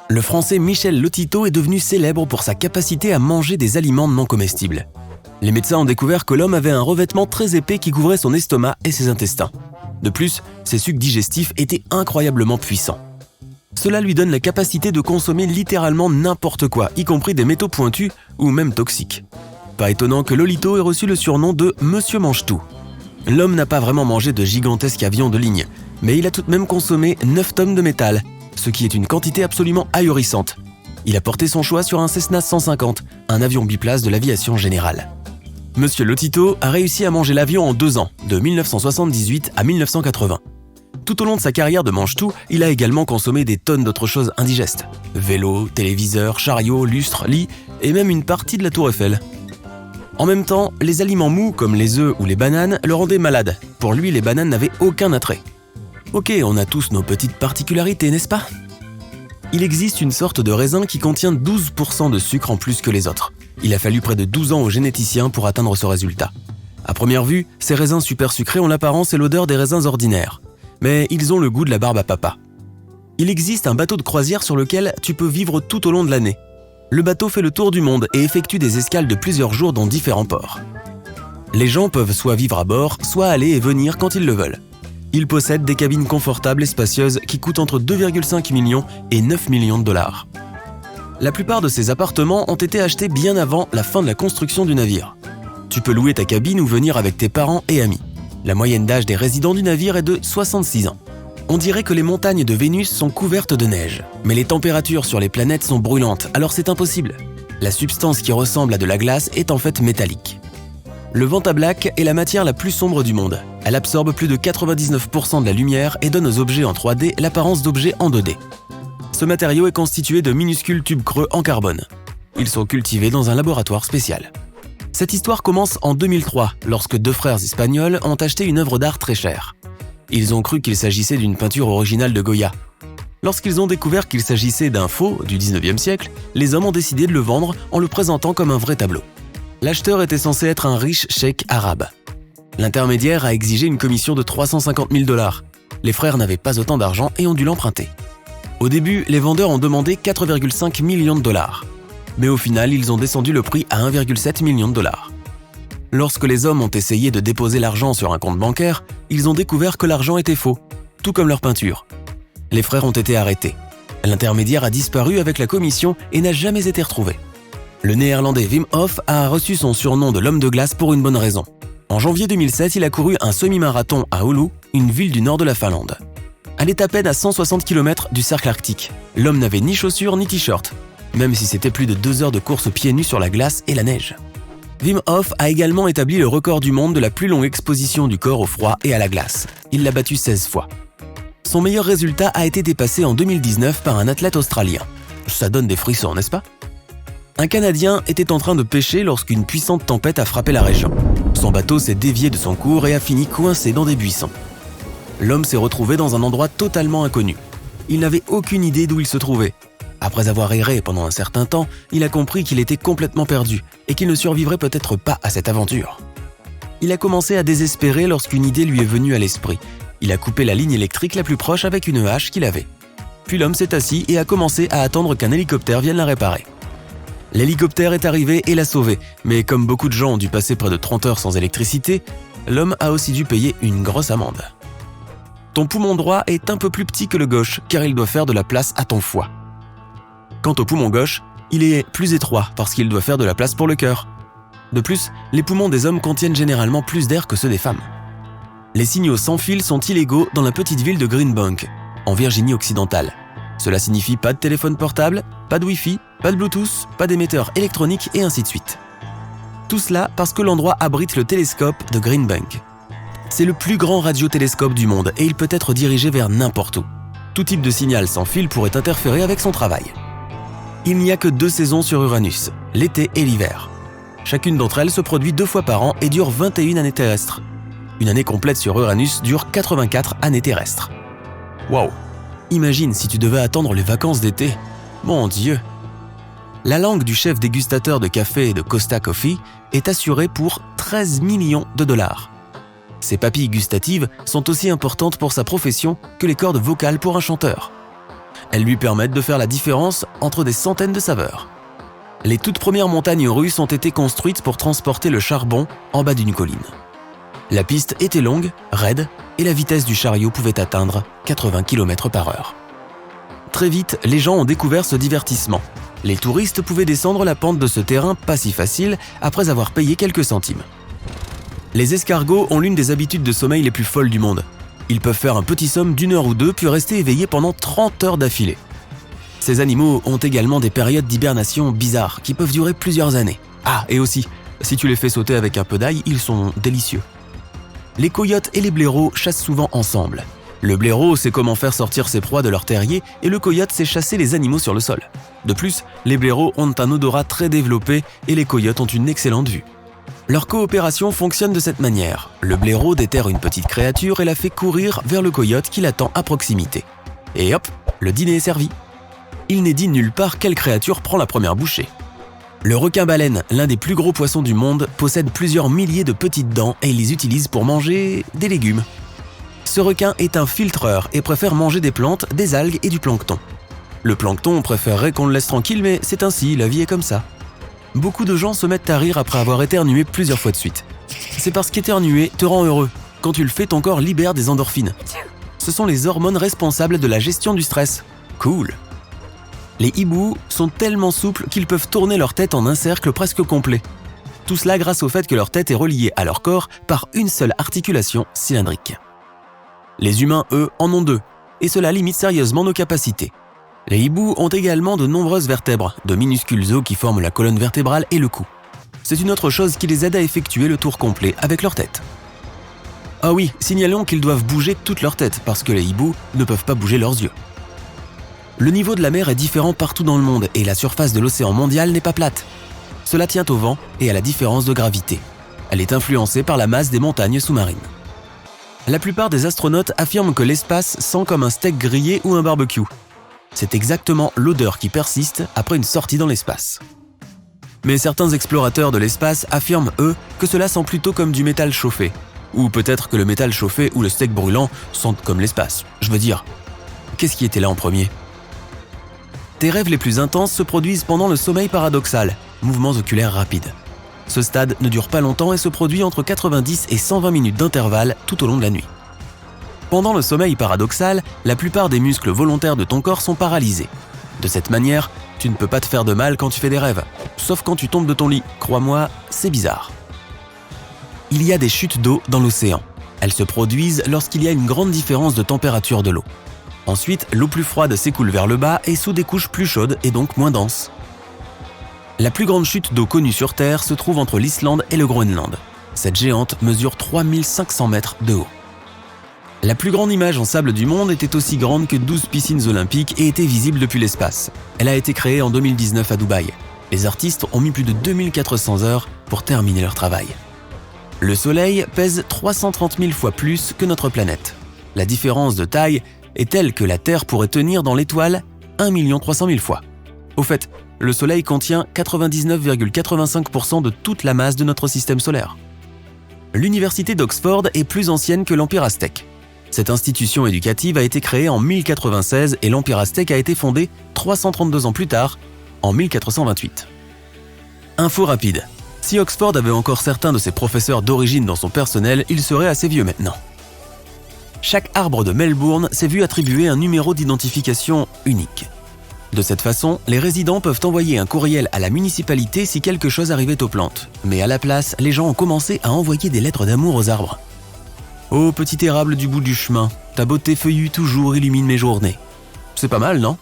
Le Français Michel Lotito est devenu célèbre pour sa capacité à manger des aliments non comestibles. Les médecins ont découvert que l'homme avait un revêtement très épais qui couvrait son estomac et ses intestins. De plus, ses sucs digestifs étaient incroyablement puissants. Cela lui donne la capacité de consommer littéralement n'importe quoi, y compris des métaux pointus ou même toxiques. Pas étonnant que Lolito ait reçu le surnom de « Monsieur Mange-Tout ». L'homme n'a pas vraiment mangé de gigantesques avions de ligne, mais il a tout de même consommé 9 tonnes de métal, ce qui est une quantité absolument ahurissante. Il a porté son choix sur un Cessna 150, un avion biplace de l'aviation générale. Monsieur Lotito a réussi à manger l'avion en 2 ans, de 1978 à 1980. Tout au long de sa carrière de mange-tout, il a également consommé des tonnes d'autres choses indigestes. Vélos, téléviseurs, chariots, lustres, lits et même une partie de la Tour Eiffel. En même temps, les aliments mous comme les œufs ou les bananes le rendaient malade. Pour lui, les bananes n'avaient aucun attrait. Ok, on a tous nos petites particularités, n'est-ce pas ? Il existe une sorte de raisin qui contient 12% de sucre en plus que les autres. Il a fallu près de 12 ans aux généticiens pour atteindre ce résultat. À première vue, ces raisins super sucrés ont l'apparence et l'odeur des raisins ordinaires. Mais ils ont le goût de la barbe à papa. Il existe un bateau de croisière sur lequel tu peux vivre tout au long de l'année. Le bateau fait le tour du monde et effectue des escales de plusieurs jours dans différents ports. Les gens peuvent soit vivre à bord, soit aller et venir quand ils le veulent. Il possède des cabines confortables et spacieuses qui coûtent entre 2,5 millions et 9 millions de dollars. La plupart de ces appartements ont été achetés bien avant la fin de la construction du navire. Tu peux louer ta cabine ou venir avec tes parents et amis. La moyenne d'âge des résidents du navire est de 66 ans. On dirait que les montagnes de Vénus sont couvertes de neige, mais les températures sur les planètes sont brûlantes, alors c'est impossible. La substance qui ressemble à de la glace est en fait métallique. Le Vantablack est la matière la plus sombre du monde. Elle absorbe plus de 99% de la lumière et donne aux objets en 3D l'apparence d'objets en 2D. Ce matériau est constitué de minuscules tubes creux en carbone. Ils sont cultivés dans un laboratoire spécial. Cette histoire commence en 2003, lorsque 2 frères espagnols ont acheté une œuvre d'art très chère. Ils ont cru qu'il s'agissait d'une peinture originale de Goya. Lorsqu'ils ont découvert qu'il s'agissait d'un faux du 19e siècle, les hommes ont décidé de le vendre en le présentant comme un vrai tableau. L'acheteur était censé être un riche cheikh arabe. L'intermédiaire a exigé une commission de 350 000 $. Les frères n'avaient pas autant d'argent et ont dû l'emprunter. Au début, les vendeurs ont demandé 4,5 millions de dollars. Mais au final, ils ont descendu le prix à 1,7 million de dollars. Lorsque les hommes ont essayé de déposer l'argent sur un compte bancaire, ils ont découvert que l'argent était faux, tout comme leur peinture. Les frères ont été arrêtés. L'intermédiaire a disparu avec la commission et n'a jamais été retrouvé. Le néerlandais Wim Hof a reçu son surnom de l'homme de glace pour une bonne raison. En janvier 2007, il a couru un semi-marathon à Oulu, une ville du nord de la Finlande. Elle est à peine à 160 km du cercle arctique. L'homme n'avait ni chaussures ni t-shirt, même si c'était plus de 2 heures de course pieds nus sur la glace et la neige. Wim Hof a également établi le record du monde de la plus longue exposition du corps au froid et à la glace. Il l'a battu 16 fois. Son meilleur résultat a été dépassé en 2019 par un athlète australien. Ça donne des frissons, n'est-ce pas ? Un Canadien était en train de pêcher lorsqu'une puissante tempête a frappé la région. Son bateau s'est dévié de son cours et a fini coincé dans des buissons. L'homme s'est retrouvé dans un endroit totalement inconnu. Il n'avait aucune idée d'où il se trouvait. Après avoir erré pendant un certain temps, il a compris qu'il était complètement perdu et qu'il ne survivrait peut-être pas à cette aventure. Il a commencé à désespérer lorsqu'une idée lui est venue à l'esprit. Il a coupé la ligne électrique la plus proche avec une hache qu'il avait. Puis l'homme s'est assis et a commencé à attendre qu'un hélicoptère vienne la réparer. L'hélicoptère est arrivé et l'a sauvé, mais comme beaucoup de gens ont dû passer près de 30 heures sans électricité, l'homme a aussi dû payer une grosse amende. Ton poumon droit est un peu plus petit que le gauche, car il doit faire de la place à ton foie. Quant au poumon gauche, il est plus étroit parce qu'il doit faire de la place pour le cœur. De plus, les poumons des hommes contiennent généralement plus d'air que ceux des femmes. Les signaux sans fil sont illégaux dans la petite ville de Greenbank, en Virginie occidentale. Cela signifie pas de téléphone portable, pas de Wi-Fi, pas de Bluetooth, pas d'émetteur électronique et ainsi de suite. Tout cela parce que l'endroit abrite le télescope de Greenbank. C'est le plus grand radiotélescope du monde et il peut être dirigé vers n'importe où. Tout type de signal sans fil pourrait interférer avec son travail. Il n'y a que 2 saisons sur Uranus, l'été et l'hiver. Chacune d'entre elles se produit 2 fois par an et dure 21 années terrestres. Une année complète sur Uranus dure 84 années terrestres. Waouh! Imagine si tu devais attendre les vacances d'été. Mon Dieu! La langue du chef dégustateur de café de Costa Coffee est assurée pour 13 millions de dollars. Ses papilles gustatives sont aussi importantes pour sa profession que les cordes vocales pour un chanteur. Elles lui permettent de faire la différence entre des centaines de saveurs. Les toutes premières montagnes russes ont été construites pour transporter le charbon en bas d'une colline. La piste était longue, raide, et la vitesse du chariot pouvait atteindre 80 km/h. Très vite, les gens ont découvert ce divertissement. Les touristes pouvaient descendre la pente de ce terrain pas si facile après avoir payé quelques centimes. Les escargots ont l'une des habitudes de sommeil les plus folles du monde. Ils peuvent faire un petit somme d'1 heure ou 2 puis rester éveillés pendant 30 heures d'affilée. Ces animaux ont également des périodes d'hibernation bizarres qui peuvent durer plusieurs années. Ah, et aussi, si tu les fais sauter avec un peu d'ail, ils sont délicieux. Les coyotes et les blaireaux chassent souvent ensemble. Le blaireau sait comment faire sortir ses proies de leur terrier et le coyote sait chasser les animaux sur le sol. De plus, les blaireaux ont un odorat très développé et les coyotes ont une excellente vue. Leur coopération fonctionne de cette manière. Le blaireau déterre une petite créature et la fait courir vers le coyote qui l'attend à proximité. Et hop, le dîner est servi. Il n'est dit nulle part quelle créature prend la première bouchée. Le requin-baleine, l'un des plus gros poissons du monde, possède plusieurs milliers de petites dents et il les utilise pour manger des légumes. Ce requin est un filtreur et préfère manger des plantes, des algues et du plancton. Le plancton préférerait qu'on le laisse tranquille, mais c'est ainsi, la vie est comme ça. Beaucoup de gens se mettent à rire après avoir éternué plusieurs fois de suite. C'est parce qu'éternuer te rend heureux. Quand tu le fais, ton corps libère des endorphines. Ce sont les hormones responsables de la gestion du stress. Cool. Les hiboux sont tellement souples qu'ils peuvent tourner leur tête en un cercle presque complet. Tout cela grâce au fait que leur tête est reliée à leur corps par une seule articulation cylindrique. Les humains, eux, en ont 2, et cela limite sérieusement nos capacités. Les hiboux ont également de nombreuses vertèbres, de minuscules os qui forment la colonne vertébrale et le cou. C'est une autre chose qui les aide à effectuer le tour complet avec leur tête. Ah oui, signalons qu'ils doivent bouger toute leur tête parce que les hiboux ne peuvent pas bouger leurs yeux. Le niveau de la mer est différent partout dans le monde et la surface de l'océan mondial n'est pas plate. Cela tient au vent et à la différence de gravité. Elle est influencée par la masse des montagnes sous-marines. La plupart des astronautes affirment que l'espace sent comme un steak grillé ou un barbecue. C'est exactement l'odeur qui persiste après une sortie dans l'espace. Mais certains explorateurs de l'espace affirment, eux, que cela sent plutôt comme du métal chauffé. Ou peut-être que le métal chauffé ou le steak brûlant sentent comme l'espace. Je veux dire, qu'est-ce qui était là en premier ? Tes rêves les plus intenses se produisent pendant le sommeil paradoxal, mouvements oculaires rapides. Ce stade ne dure pas longtemps et se produit entre 90 et 120 minutes d'intervalle tout au long de la nuit. Pendant le sommeil paradoxal, la plupart des muscles volontaires de ton corps sont paralysés. De cette manière, tu ne peux pas te faire de mal quand tu fais des rêves, sauf quand tu tombes de ton lit. Crois-moi, c'est bizarre. Il y a des chutes d'eau dans l'océan. Elles se produisent lorsqu'il y a une grande différence de température de l'eau. Ensuite, l'eau plus froide s'écoule vers le bas et sous des couches plus chaudes et donc moins denses. La plus grande chute d'eau connue sur Terre se trouve entre l'Islande et le Groenland. Cette géante mesure 3500 mètres de haut. La plus grande image en sable du monde était aussi grande que 12 piscines olympiques et était visible depuis l'espace. Elle a été créée en 2019 à Dubaï. Les artistes ont mis plus de 2400 heures pour terminer leur travail. Le Soleil pèse 330 000 fois plus que notre planète. La différence de taille est telle que la Terre pourrait tenir dans l'étoile 1 300 000 fois. Au fait, le Soleil contient 99,85% de toute la masse de notre système solaire. L'université d'Oxford est plus ancienne que l'Empire aztèque. Cette institution éducative a été créée en 1096 et l'Empire aztèque a été fondé 332 ans plus tard, en 1428. Info rapide. Si Oxford avait encore certains de ses professeurs d'origine dans son personnel, il serait assez vieux maintenant. Chaque arbre de Melbourne s'est vu attribuer un numéro d'identification unique. De cette façon, les résidents peuvent envoyer un courriel à la municipalité si quelque chose arrivait aux plantes. Mais à la place, les gens ont commencé à envoyer des lettres d'amour aux arbres. Ô petit érable du bout du chemin, ta beauté feuillue toujours illumine mes journées. C'est pas mal, non ?